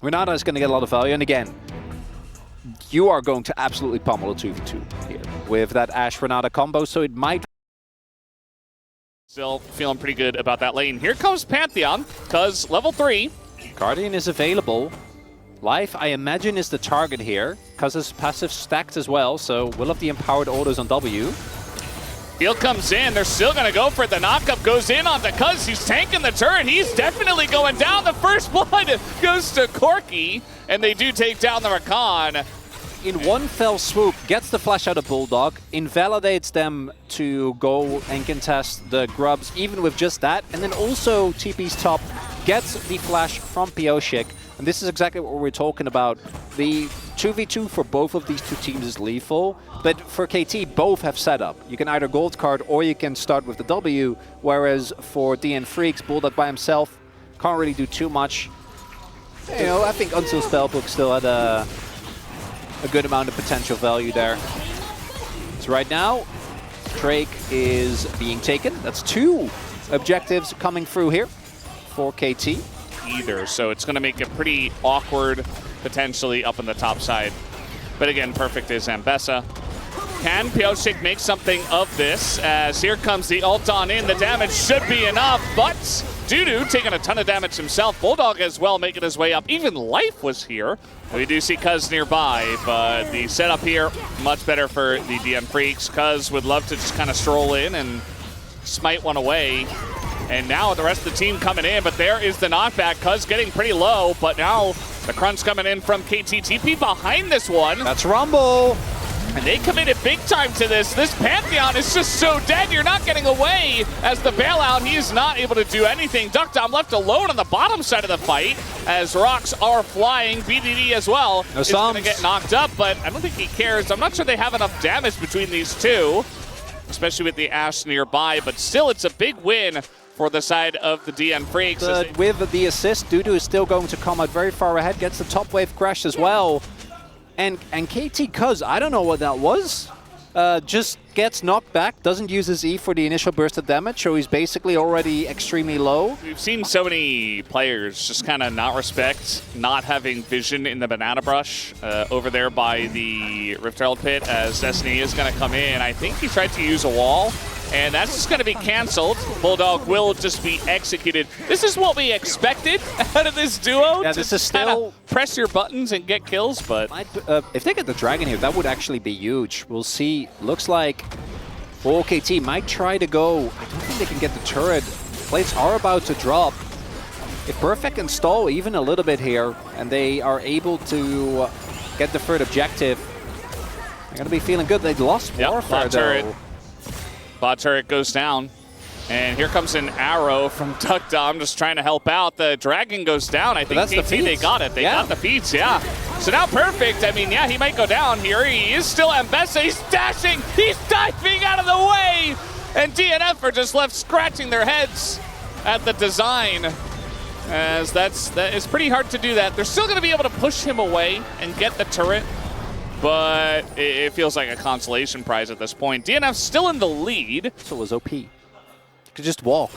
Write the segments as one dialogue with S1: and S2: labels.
S1: Renata is going to get a lot of value, and again, you are going to absolutely pummel a 2v2 here with that Ashe-Renata combo, so it might...
S2: Still feeling pretty good about that lane. Here comes Pantheon, because level 3.
S1: Guardian is available. Life, I imagine, is the target here, because his passive stacked as well, so we'll have the empowered autos on W.
S2: Heal comes in, they're still gonna go for it. The knockup goes in on the Cuz, he's tanking the turret, he's definitely going down. The first blood goes to Corki, and they do take down the Rakan.
S1: In one fell swoop, gets the flash out of Bulldog, invalidates them to go and contest the Grubs, even with just that, and then also TP's top, gets the flash from Pioshik, and this is exactly what we're talking about. The 2v2 for both of these two teams is lethal, but for KT, both have setup. You can either gold card or you can start with the W, whereas for DN Freecs, Bulldog by himself can't really do too much. You know, I think Until Spellbook still had a good amount of potential value there. So right now, Drake is being taken. That's 2 objectives coming through here for KT.
S2: So it's going to make it pretty awkward, potentially up on the top side. But again, perfect is Ambessa. Can Pioshik make something of this? As here comes the ult on in. The damage should be enough, but Dudu taking a ton of damage himself. Bulldog as well making his way up. Even Life was here. We do see Cuz nearby, but the setup here much better for the DN Freecs. Cuz would love to just kind of stroll in and smite one away. And now the rest of the team coming in, but there is the knockback. Cuz getting pretty low, but now the crunch coming in from KTTP behind this one.
S1: That's Rumble.
S2: And they committed big time to this. This Pantheon is just so dead. You're not getting away. As the bailout, he is not able to do anything. Duckdom left alone on the bottom side of the fight as rocks are flying. BDD as well is going to get knocked up, but I don't think he cares. I'm not sure they have enough damage between these two, especially with the Ashe nearby, but still it's a big win for the side of the DN Freecs.
S1: But with the assist, Dudu is still going to come out very far ahead, gets the top wave crash as well. And KT Cuz, I don't know what that was, just gets knocked back, doesn't use his E for the initial burst of damage, so he's basically already extremely low.
S2: We've seen so many players just kind of not respect not having vision in the banana brush over there by the Rift Herald pit as Destiny is going to come in. I think he tried to use a wall, and that's just going to be canceled. Bulldog will just be executed. This is what we expected out of this duo.
S1: Yeah, this is still
S2: press your buttons and get kills, but
S1: if they get the dragon here, that would actually be huge. We'll see. Looks like OKT might try to go. I don't think they can get the turret. Plates are about to drop. If Perfect can stall even a little bit here, and they are able to get the third objective, they're going to be feeling good. They lost Warfare, though.
S2: Bot turret goes down. And here comes an arrow from Duckdom just trying to help out. The dragon goes down. I think KT, they got it. They got the feats, yeah. So now Perfect, I mean, yeah, he might go down here. He is still Ambessa. He's dashing. He's diving out of the way. And DNF are just left scratching their heads at the design. As that is pretty hard to do that. They're still going to be able to push him away and get the turret, but it feels like a consolation prize at this point. DNF's still in the lead.
S1: So it was OP. You could just walk.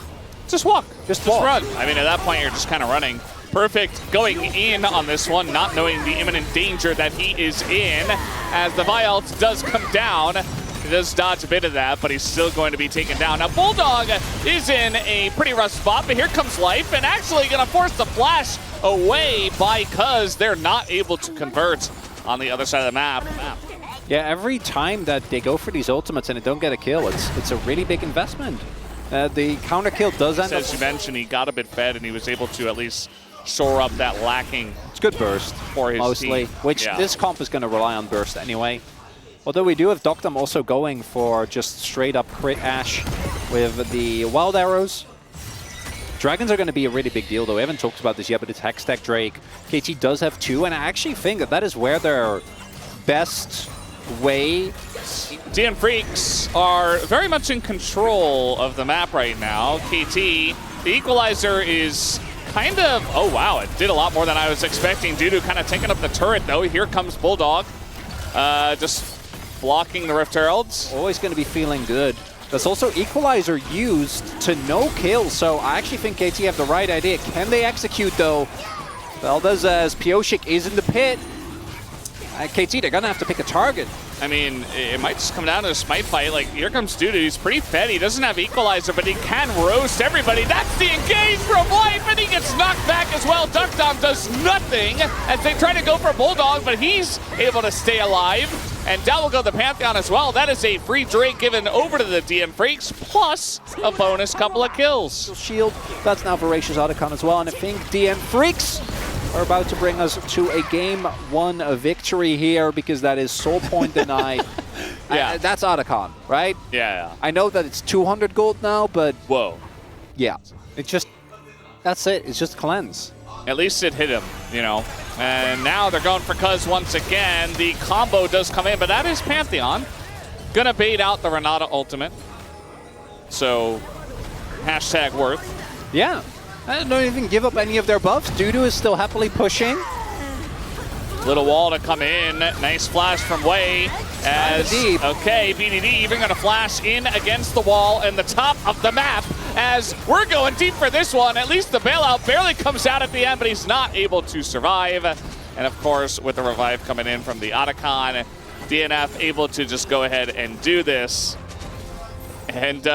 S2: Just walk.
S1: Just walk.
S2: Run. I mean, at that point, you're just kind of running. Perfect going in on this one, not knowing the imminent danger that he is in. As the Vialt does come down, he does dodge a bit of that, but he's still going to be taken down. Now, Bulldog is in a pretty rough spot, but here comes Life, and actually going to force the flash away by Cuz they're not able to convert on the other side of the map.
S1: Yeah, every time that they go for these ultimates and they don't get a kill, it's a really big investment. The counter kill does end up...
S2: As you mentioned, he got a bit fed and he was able to at least shore up that lacking.
S1: It's good burst
S2: for his
S1: mostly,
S2: team.
S1: Which this comp is going to rely on burst anyway. Although we do have Duckdom also going for just straight up crit Ashe with the wild arrows. Dragons are going to be a really big deal, though. We haven't talked about this yet, but it's Hextech Drake. KT does have 2, and I actually think that is where their best way...
S2: DN Freecs are very much in control of the map right now. KT, the equalizer is kind of... Oh, wow, it did a lot more than I was expecting. Dudu kind of taking up the turret, though. Here comes Bulldog. Just blocking the Rift Heralds.
S1: Always going to be feeling good. There's also equalizer used to no kill, so I actually think KT have the right idea. Can they execute, though? Veldas as Pioshik is in the pit. KT, they're gonna have to pick a target.
S2: I mean, it might just come down to a smite fight. Like, here comes Dudu. He's pretty fed. He doesn't have equalizer, but he can roast everybody. That's the engage from Life, and he gets knocked back as well. Duckdom does nothing as they try to go for Bulldog, but he's able to stay alive. And down will go the Pantheon as well. That is a free Drake given over to the DN Freecs, plus a bonus couple of kills.
S1: Shield, that's now Voracious Otacon as well, and I think DN Freecs are about to bring us to a game 1 victory here, because that is soul point denied.
S2: Yeah.
S1: That's Otacon, right?
S2: Yeah.
S1: I know that it's 200 gold now, but
S2: Whoa.
S1: yeah, it just, that's it. It's just cleanse.
S2: At least it hit him, you know. And now they're going for Cuz once again. The combo does come in, but that is Pantheon. Gonna bait out the Renata ultimate. So, hashtag worth.
S1: Yeah. I don't even give up any of their buffs. Dudu is still happily pushing.
S2: Little wall to come in. Nice flash from Wei. As, okay, BDD even going to flash in against the wall in the top of the map. As we're going deep for this one. At least the bailout barely comes out at the end, but he's not able to survive. And of course, with the revive coming in from the Otacon, DNF able to just go ahead and do this. And,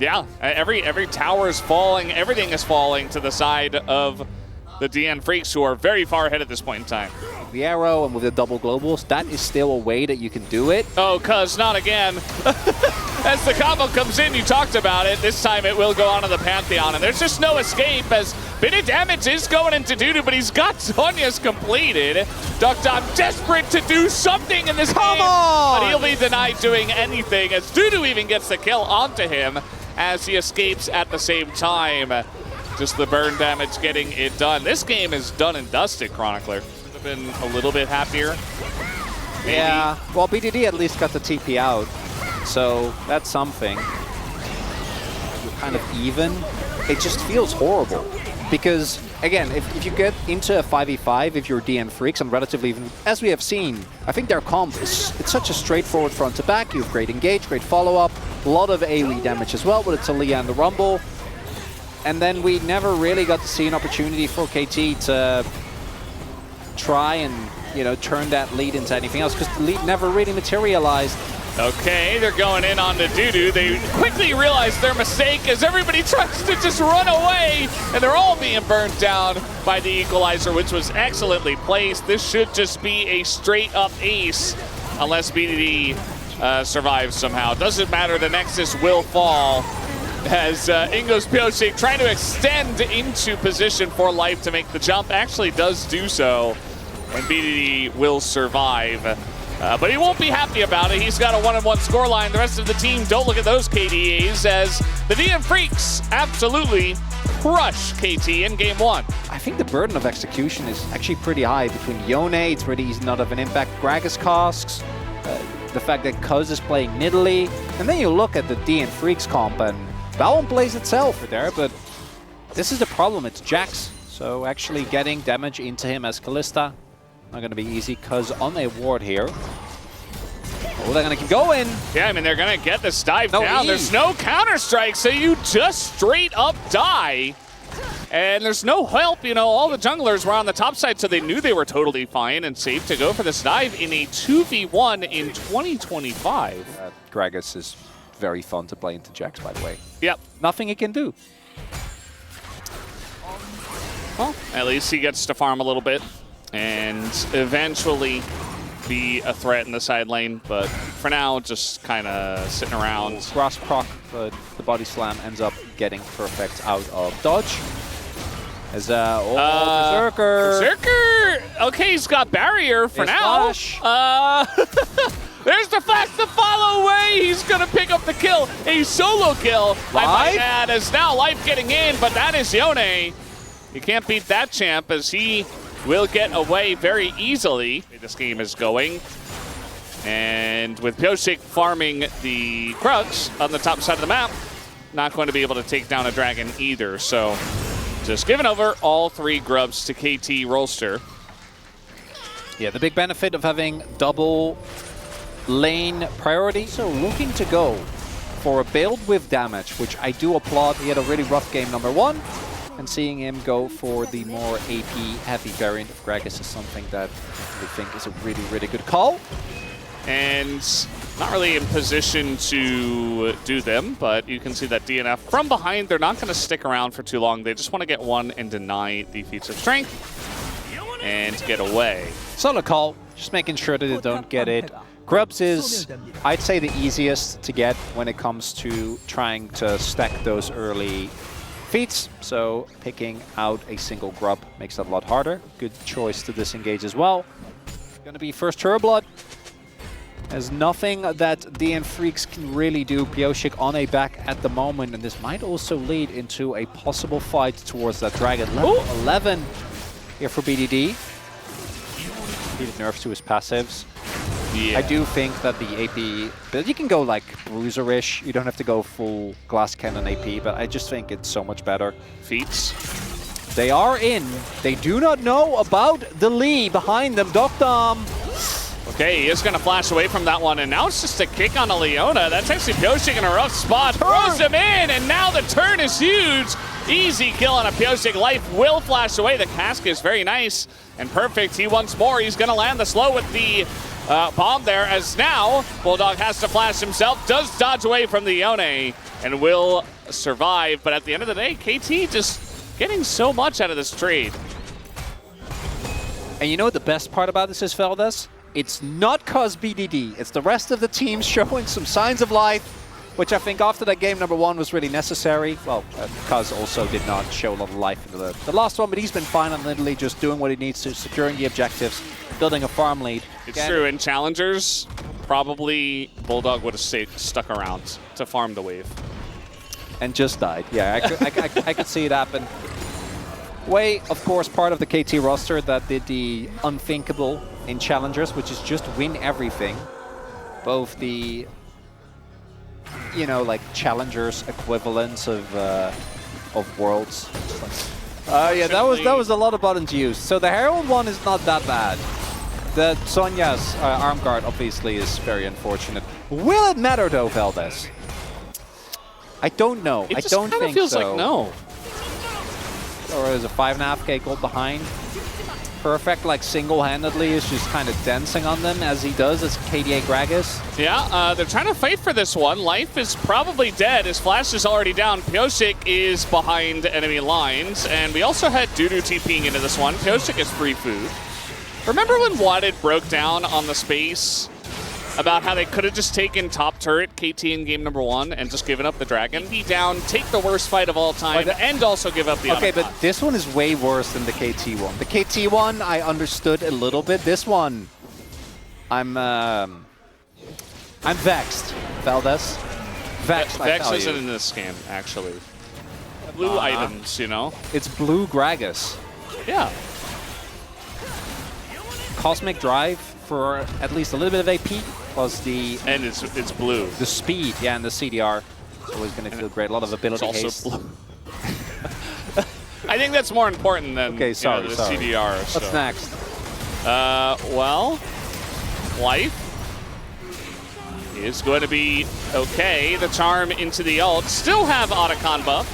S2: yeah, every tower is falling. Everything is falling to the side of the DN Freecs, who are very far ahead at this point in time.
S1: The arrow and with the double globals, that is still a way that you can do it.
S2: Oh, Cuz, not again. As the combo comes in, you talked about it. This time it will go onto the Pantheon, and there's just no escape as bit of damage is going into Dudu, but he's got Sonya's completed. Duckdom desperate to do something in this game, but he'll be denied doing anything as Dudu even gets the kill onto him as he escapes at the same time. Just the burn damage getting it done. This game is done and dusted, Chronicler. Could have been a little bit happier. Maybe.
S1: Yeah, well, BDD at least got the TP out, so that's something. You're kind of even. It just feels horrible because, again, if you get into a 5v5, if you're DN Freecs and relatively even, as we have seen, I think their comp is it's such a straightforward front to back. You have great engage, great follow-up, a lot of AoE damage as well with the Talia and the Rumble. And then we never really got to see an opportunity for KT to try and, you know, turn that lead into anything else, because the lead never really materialized.
S2: Okay, they're going in on the Dudu. They quickly realize their mistake as everybody tries to just run away, and they're all being burned down by the equalizer, which was excellently placed. This should just be a straight-up ace, unless BDD survives somehow. Doesn't matter, the Nexus will fall. As Ingo's Pioshik trying to extend into position for Life to make the jump, actually does do so, and BDD will survive. But he won't be happy about it. He's got a 1-1 scoreline. The rest of the team don't look at those KDAs as the DN Freecs absolutely crush KT in game 1.
S1: I think the burden of execution is actually pretty high between Yone, it's pretty easy not have an impact, Gragas casks, the fact that Cuz is playing Nidalee, and then you look at the DN Freecs comp and that one plays itself there, but this is the problem, it's Jax. So actually getting damage into him as Kalista, not gonna be easy. Cuz on a ward here. Oh, they're gonna keep going.
S2: Yeah, I mean, they're gonna get this dive down.
S1: E.
S2: There's no counter-strike, so you just straight up die. And there's no help, you know, all the junglers were on the top side, so they knew they were totally fine and safe to go for this dive in a 2v1 in 2025.
S1: Gragas is very fun to play into Jax, by the way.
S2: Yep.
S1: Nothing he can do.
S2: Well, at least he gets to farm a little bit and eventually be a threat in the side lane, but for now, just kind of sitting around.
S1: Grasp proc, but the body slam ends up getting perfect out of dodge. As Berserker.
S2: Berserker! Okay, he's got barrier for now. There's the flash to follow away. He's going to pick up the kill. A solo kill, I might add, as now Life getting in, but that is Yone. You can't beat that champ as he will get away very easily. This game is going. And with Pioshik farming the Crux on the top side of the map, not going to be able to take down a dragon either. So just giving over all 3 grubs to KT Rolster.
S1: Yeah, the big benefit of having double lane priority. So looking to go for a build with damage, which I do applaud. He had a really rough game number 1. And seeing him go for the more AP-heavy variant of Gragas is something that we think is a really, really good call.
S2: And not really in position to do them, but you can see that DNF from behind, they're not going to stick around for too long. They just want to get one and deny the feats of strength and get away.
S1: Solid call, just making sure that they don't get it. Grubs is, I'd say, the easiest to get when it comes to trying to stack those early feats. So picking out a single grub makes that a lot harder. Good choice to disengage as well. Going to be first Turbo Blood. There's nothing that DN Freecs can really do. Pyosik on a back at the moment, and this might also lead into a possible fight towards that dragon. Level 11 here for BDD. Needed nerfs to his passives.
S2: Yeah.
S1: I do think that the AP build, you can go like bruiser-ish. You don't have to go full glass cannon AP, but I just think it's so much better.
S2: Feats.
S1: They are in. They do not know about the Lee behind them. Dokdam.
S2: Okay, he is going to flash away from that one, and now it's just a kick on a Leona. That's actually Pyosik in a rough spot. Throws him in, and now the turn is huge. Easy kill on a Pyosik. Life will flash away. The cask is very nice and perfect. He wants more. He's going to land the slow with the bomb there, as now Bulldog has to flash himself. Does dodge away from the Yone and will survive. But at the end of the day, KT just getting so much out of this trade.
S1: And you know what the best part about this is, Feldes? It's not cause BDD. It's the rest of the team showing some signs of life, which I think after that game number 1 was really necessary. Well, cause also did not show a lot of life into the last one, but he's been fine on literally just doing what he needs to, securing the objectives, building a farm lead.
S2: It's true. In challengers, probably Bulldog would have stuck around to farm the wave.
S1: And just died. Yeah, I could see it happen. Way, of course, part of the KT roster that did the unthinkable in challengers, which is just win everything. Both the, you know, like challengers equivalents of worlds. Yeah, that was a lot of buttons used. So the Herald one is not that bad. The Sonya's arm guard obviously is very unfortunate. Will it matter though, Feldes? I don't know. I don't think
S2: feels
S1: so.
S2: Like no.
S1: Or is a 5.5k gold behind. Perfect, like single-handedly, is just kind of dancing on them as he does as KDA Gragas.
S2: Yeah, they're trying to fight for this one. Life is probably dead. His flash is already down. Pyosik is behind enemy lines. And we also had Dudu TPing into this one. Pyosik is free food. Remember when Wadded broke down on the space about how they could have just taken top turret KT in game number 1 and just given up the dragon? Be down, take the worst fight of all time, and also give up the
S1: Okay, but this one is way worse than the KT one. The KT one, I understood a little bit. This one, I'm vexed, Feldes. Vexed,
S2: Vex isn't in this game, actually. Blue items, you know?
S1: It's blue Gragas.
S2: Yeah.
S1: Cosmic Drive for at least a little bit of AP, plus the...
S2: And it's blue.
S1: The speed, yeah, and the CDR. It's always going to feel great. A lot of ability
S2: it's
S1: haste.
S2: Also blue. I think that's more important than
S1: the
S2: CDR.
S1: What's
S2: so.
S1: next?
S2: Well, Life is going to be okay. The charm into the ult. Still have Otacon buff.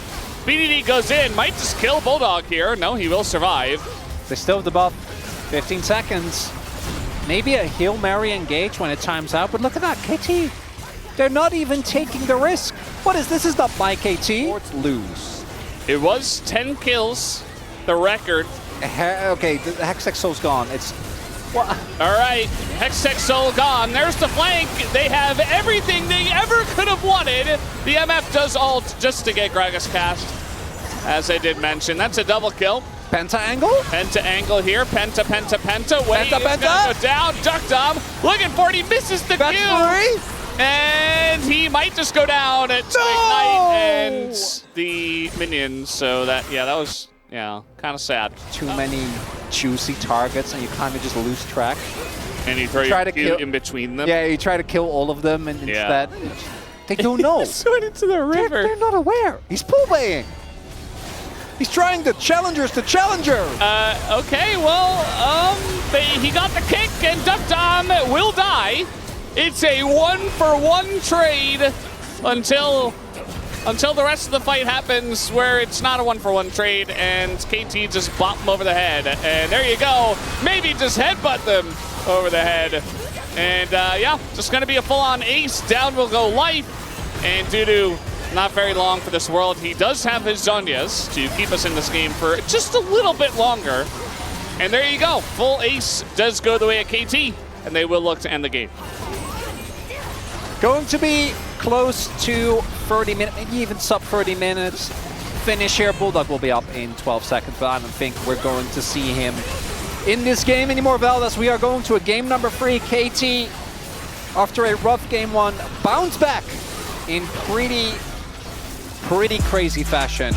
S2: BDD goes in. Might just kill Bulldog here. No, he will survive.
S1: They still have the buff. 15 seconds. Maybe a Hail Mary engage when it times out, but look at that, KT. They're not even taking the risk. What is this? Is not my KT. Sports lose.
S2: It was 10 kills, the record.
S1: Okay, the Hextech Soul's gone. It's... What?
S2: All right, Hextech Soul gone. There's the flank. They have everything they ever could have wanted. The MF does ult just to get Gragas cast, as I did mention. That's a double kill.
S1: Penta angle?
S2: Penta angle here. Penta. Wait,
S1: Penta.
S2: Gonna go down. Dokdam looking for it. He misses the kill. And he might just go down at Ignite and the minions. So that was kind of sad.
S1: Too many juicy targets and you kind of just lose track.
S2: And you throw your Q in between them.
S1: Yeah, you try to kill all of them and instead they don't know.
S2: He's going into the river.
S1: They're not aware. He's pool-baying. He's trying to challengers to challenger.
S2: Okay, well, he got the kick, and Dokdam will die. It's a 1-for-1 trade until until the rest of the fight happens where it's not a one-for-one trade and KT just bop them over the head. And there you go. Maybe just headbutt them over the head. And yeah, just going to be a full-on ace. Down will go life. And Dudu, not very long for this world. He does have his Zhonya's to keep us in this game for just a little bit longer. And there you go. Full ace does go the way of KT. And they will look to end the game.
S1: Going to be close to 30 minutes, maybe even sub 30 minutes. Finish here. Bulldog will be up in 12 seconds, but I don't think we're going to see him in this game anymore, Valdez. We are going to a game number 3. KT, after a rough game 1, bounce back in pretty crazy fashion.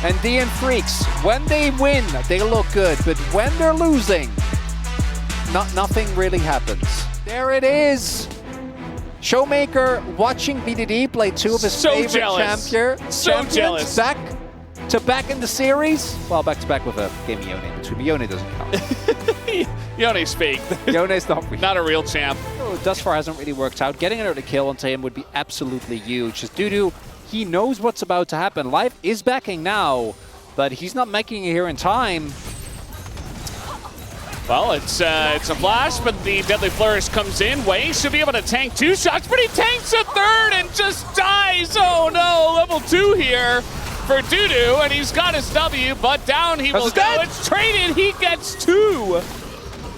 S1: And DN Freecs, when they win, they look good, but when they're losing, nothing really happens. There it is. Showmaker watching BDD play 2 of his favorite champions. Back in the series. Well, back to back with a game of Yone in between. Yone doesn't count.
S2: Yone's fake.
S1: Yone's not real.
S2: Not a real champ.
S1: Oh, thus far hasn't really worked out. Getting another kill onto him would be absolutely huge. Just Dudu, he knows what's about to happen. Life is backing now, but he's not making it here in time.
S2: Well, it's a flash, but the Deadly Flourish comes in. Wei should be able to tank 2 shots, but he tanks a 3rd and just dies. Oh no, level 2 here for Dudu, and he's got his W, but down he will go. It's traded. He gets 2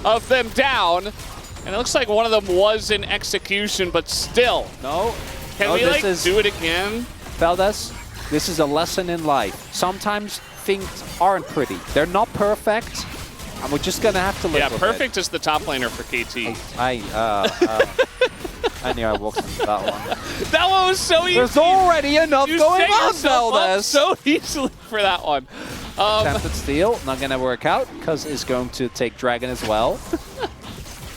S2: of them down, and it looks like one of them was in execution, but still.
S1: No.
S2: Can we do it again?
S1: Valdez, this is a lesson in life. Sometimes things aren't pretty. They're not perfect. And we're just gonna have to live with it.
S2: Yeah, perfect is the top laner for KT.
S1: I knew I walked into that one.
S2: That one was so easy.
S1: There's already enough going on, Valdez.
S2: So easily for that one.
S1: Attempted steal, not gonna work out, because it's going to take Dragon as well.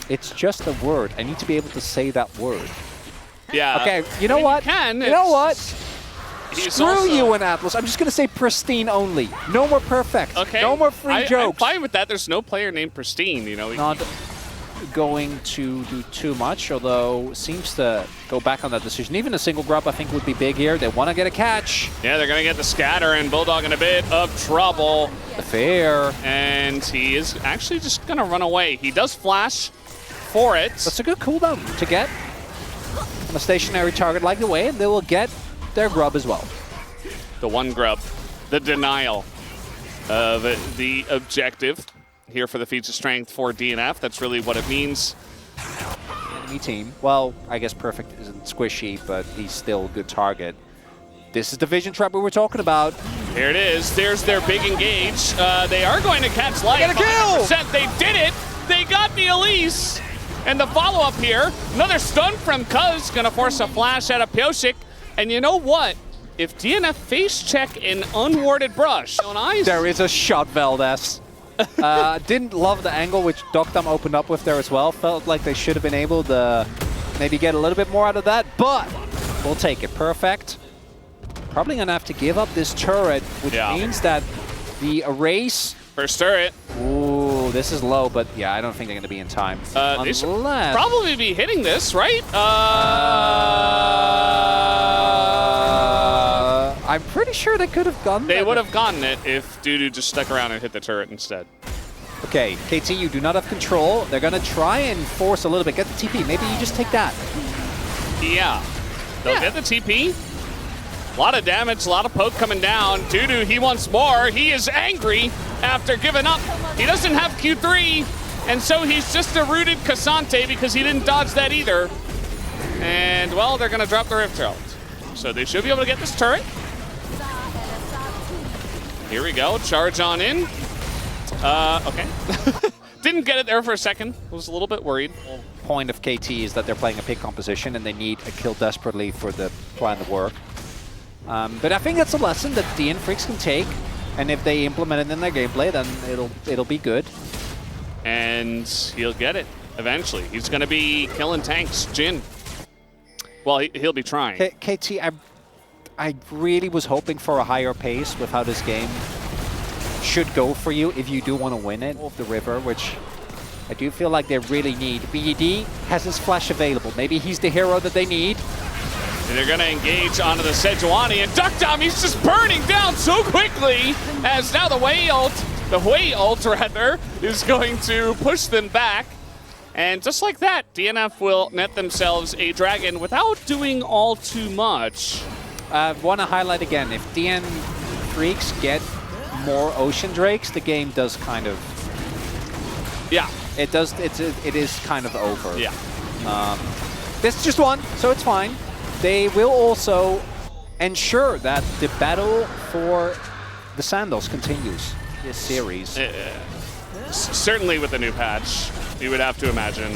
S1: It's just a word. I need to be able to say that word.
S2: Yeah.
S1: Okay, you know what? You know what? Screw you and Atlas. I'm just going to say pristine only. No more perfect. Okay. No more free jokes.
S2: I'm fine with that. There's no player named Pristine, you know.
S1: Not going to do too much, although seems to go back on that decision. Even a single grub, I think, would be big here. They want to get a catch.
S2: Yeah, they're going to get the scatter, and Bulldog in a bit of trouble.
S1: Fair.
S2: And he is actually just going to run away. He does flash for it.
S1: That's a good cooldown to get on a stationary target like the Wei, and they will get their grub as well.
S2: The one grub, the denial of the objective here for the feats of strength for DNF. That's really what it means.
S1: Enemy team. Well, I guess Perfect isn't squishy, but he's still a good target. This is the vision trap we were talking about.
S2: Here it is. There's their big engage. They are going to catch life.
S1: Get a kill!
S2: They did it. They got the Elise. And the follow-up here. Another stun from Cuz. Going to force a flash out of Pyosik. And you know what? If DNF face check an unwarded brush on eyes.
S1: There is a shot, Valdez. Didn't love the angle which Dokdam opened up with there as well. Felt like they should have been able to maybe get a little bit more out of that, but we'll take it. Perfect. Probably gonna have to give up this turret, which means that the erase.
S2: First turret.
S1: Ooh, this is low, but yeah, I don't think they're gonna be in time.
S2: They should probably be hitting this, right?
S1: I'm pretty sure they could have gotten
S2: They would have gotten it if Dudu just stuck around and hit the turret instead.
S1: Okay, KT, you do not have control. They're going to try and force a little bit. Get the TP. Maybe you just take that.
S2: Yeah. They'll get the TP. A lot of damage, a lot of poke coming down. Dudu, he wants more. He is angry after giving up. He doesn't have Q3, and so he's just a rooted Cassante because he didn't dodge that either. And, well, they're going to drop the Rift Herald. So they should be able to get this turret. Here we go, charge on in. Okay. Didn't get it there for a second. Was a little bit worried.
S1: Point of KT is that they're playing a pick composition and they need a kill desperately for the plan to work. But I think that's a lesson that DN Freecs can take, and if they implement it in their gameplay, then it'll be good.
S2: And he'll get it eventually. He's going to be killing tanks. Jhin. Well, he'll be trying.
S1: KT, I really was hoping for a higher pace with how this game should go for you if you do want to win it. Of the river, which I do feel like they really need. BED has his flash available. Maybe he's the hero that they need.
S2: And they're going to engage onto the Sejuani, and Duckdom, he's just burning down so quickly as now the Hui ult rather, is going to push them back. And just like that, DNF will net themselves a dragon without doing all too much.
S1: I want to highlight again, if DN Freecs get more Ocean Drakes, the game does kind of...
S2: Yeah.
S1: It does. It is kind of over.
S2: Yeah.
S1: This is just one, so it's fine. They will also ensure that the battle for the Sandals continues this series.
S2: Certainly with the new patch, you would have to imagine.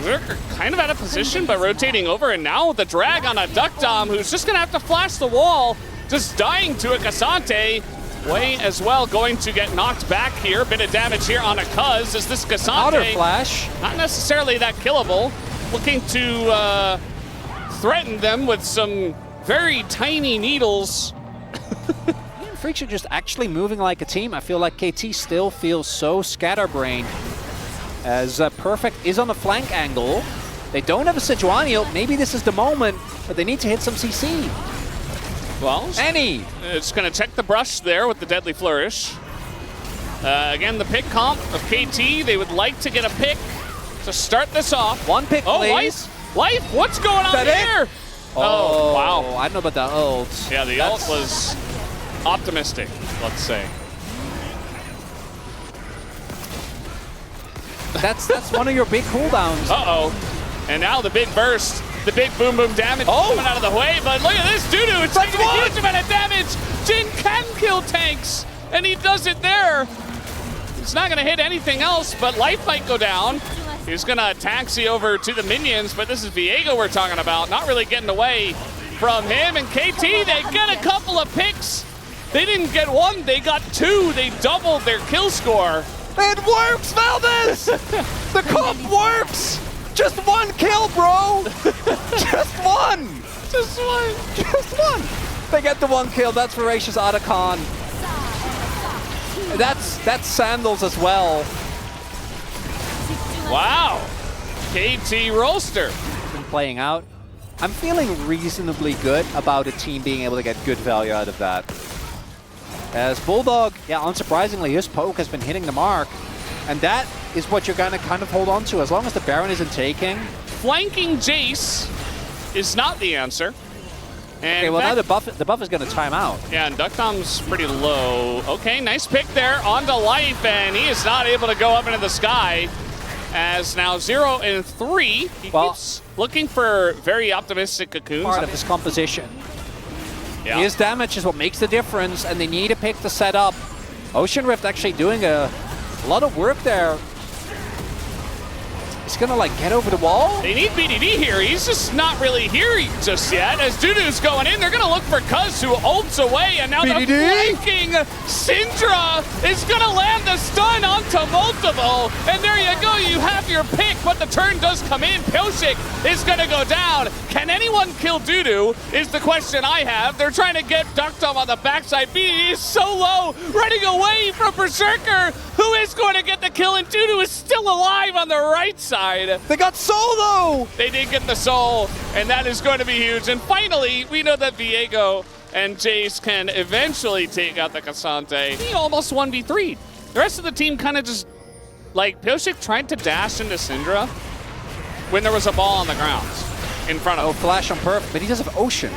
S2: We're kind of out of position, but rotating over, and now the drag on a Duckdom, who's just going to have to flash the wall, just dying to a Cassante. Way as well going to get knocked back here. A bit of damage here on a Cuz as this Cassante.
S1: Outer flash.
S2: Not necessarily that killable. Looking to threaten them with some very tiny needles.
S1: DN Freecs are just actually moving like a team. I feel like KT still feels so scatterbrained as Perfect is on the flank angle. They don't have a Sejuani ult. Maybe this is the moment, but they need to hit some CC.
S2: Well,
S1: Any.
S2: It's going to check the brush there with the Deadly Flourish. Again, the pick comp of KT. They would like to get a pick to start this off.
S1: One pick, please.
S2: Life, what's going on here? Oh, wow.
S1: I don't know about that ult.
S2: Yeah, the ult was optimistic, let's say.
S1: That's one of your big cooldowns.
S2: Uh-oh. And now the big burst. The big boom boom damage coming out of the way, but look at this Dudu, it's taking a huge amount of damage. Jhin can kill tanks, and he does it there. He's not gonna hit anything else, but life might go down. He's gonna taxi over to the minions, but this is Viego we're talking about, not really getting away from him. And KT, they get a couple of picks. They didn't get one, they got two. They doubled their kill score.
S1: It works, Valdez! The comp works! Just one kill, bro! Just one!
S2: Just one!
S1: Just one! They get the one kill, that's Voracious Otacon. That's Sandals as well.
S2: Wow! KT Rolster.
S1: Been playing out. I'm feeling reasonably good about a team being able to get good value out of that. As Bulldog, yeah, unsurprisingly, his poke has been hitting the mark. And that is what you're going to kind of hold on to as long as the Baron isn't taking.
S2: Flanking Jace is not the answer. And
S1: okay, well now the buff is going to time out.
S2: Yeah, and Duckdom's pretty low. Okay, nice pick there onto life, and he is not able to go up into the sky. As now 0 and 3, he keeps looking for very optimistic cocoons.
S1: Part of his composition.
S2: Yeah.
S1: His damage is what makes the difference, and they need a pick to set up. Ocean Rift actually doing a lot of work there. He's gonna like get over the wall.
S2: They need BDD here. He's just not really here just yet. As Dudu's going in, they're gonna look for Cuz, who ults away, and now
S1: BDD?
S2: the flanking Syndra is gonna land the stun onto multiple. And there you go, you have your pick, but the turn does come in. Pyosik is gonna go down. Can anyone kill Dudu is the question I have. They're trying to get Duckdom on the backside. BDD is so low, running away from Berserker, who is going to get the kill, and Dudu is still alive on the right side.
S1: They got soul though!
S2: They did get the soul, and that is going to be huge. And finally, we know that Viego and Jace can eventually take out the Cassante. He almost 1v3. The rest of the team kind of just, like, Pyosik tried to dash into Syndra when there was a ball on the ground in front of him.
S1: Oh, flash on Perf, but he does have Ocean.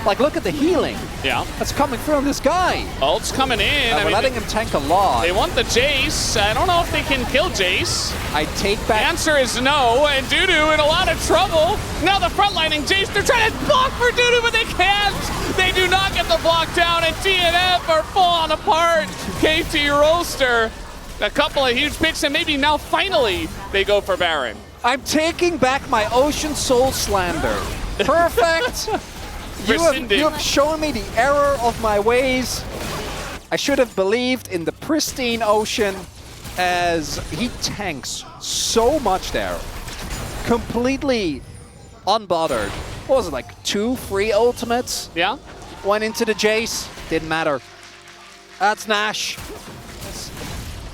S1: Like, look at the healing.
S2: Yeah.
S1: That's coming from this guy.
S2: Ult's coming in.
S1: We're letting him tank a lot.
S2: They want the Jace. I don't know if they can kill Jace.
S1: I take
S2: The
S1: back.
S2: answer is no, and Dudu in a lot of trouble. Now the frontlining Jace, they're trying to block for Dudu, but they can't. They do not get the block down, and DNF are falling apart. KT Rolster, a couple of huge picks, and maybe now finally they go for Baron.
S1: I'm taking back my Ocean Soul slander. Perfect. You have shown me the error of my ways. I should have believed in the pristine Ocean, as he tanks so much there. Completely unbothered. What was it, like 2 free ultimates?
S2: Yeah.
S1: Went into the Jace, didn't matter. That's Nash.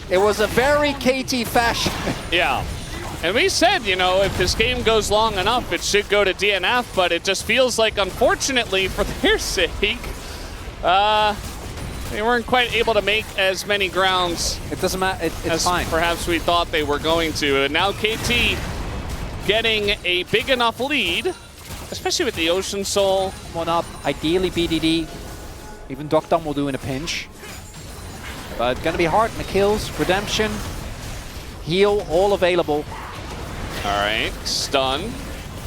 S1: It was a very KT fashion.
S2: Yeah. And we said, you know, if this game goes long enough, it should go to DNF, but it just feels like, unfortunately, for their sake, they weren't quite able to make as many grounds.
S1: It doesn't matter. It's fine.
S2: Perhaps we thought they were going to. And now KT getting a big enough lead, especially with the Ocean Soul.
S1: One up. Ideally, BDD. Even Dokdom will do in a pinch. But gonna be hard in the kills. Redemption. Heal, all available.
S2: All right, stun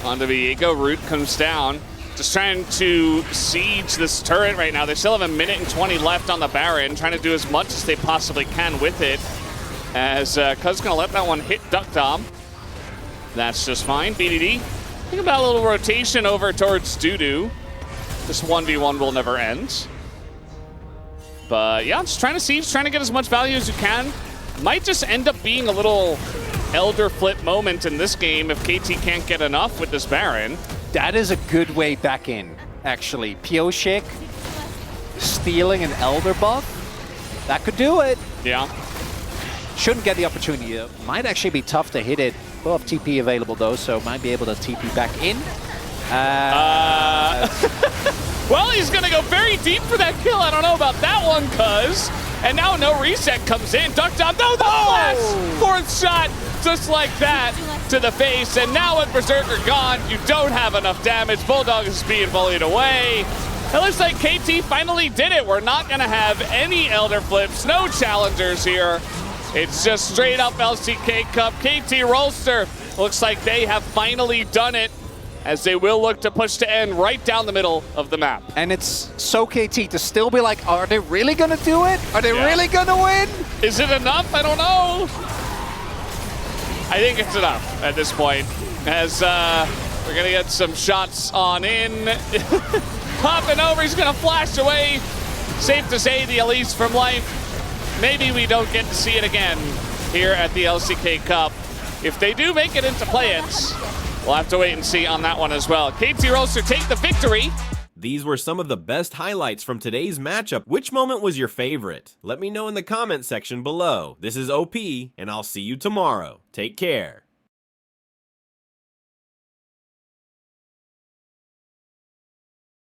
S2: onto Viego. Root comes down. Just trying to siege this turret right now. They still have 1 minute and 20 left on the Baron, trying to do as much as they possibly can with it. As Cuz gonna let that one hit Dokdom. That's just fine. BDD, think about a little rotation over towards Dudu. This 1v1 will never end. But yeah, just trying to siege, trying to get as much value as you can. Might just end up being a little Elder Flip moment in this game if KT can't get enough with this Baron.
S1: That is a good way back in, actually. Pioshik stealing an Elder buff. That could do it.
S2: Yeah.
S1: Shouldn't get the opportunity. It might actually be tough to hit it. We'll have TP available though, so might be able to TP back in.
S2: Well, he's going to go very deep for that kill. I don't know about that one, Cuz. And now no reset comes in. Dokdom, no, the flash! Fourth shot, just like that, to the face. And now with Berserker gone, you don't have enough damage. Bulldog is being bullied away. It looks like KT finally did it. We're not going to have any Elder Flips, no challengers here. It's just straight up LCK Cup. KT Rolster looks like they have finally done it, as they will look to push to end right down the middle of the map.
S1: And it's so KT to still be like, are they really gonna do it? Are they really gonna win?
S2: Is it enough? I don't know. I think it's enough at this point, as we're gonna get some shots on in. Popping over, he's gonna flash away. Safe to say the Elise from life. Maybe we don't get to see it again here at the LCK Cup. If they do make it into play-ins, we'll have to wait and see on that one as well. KT Rolster take the victory.
S3: These were some of the best highlights from today's matchup. Which moment was your favorite? Let me know in the comment section below. This is OP, and I'll see you tomorrow. Take care.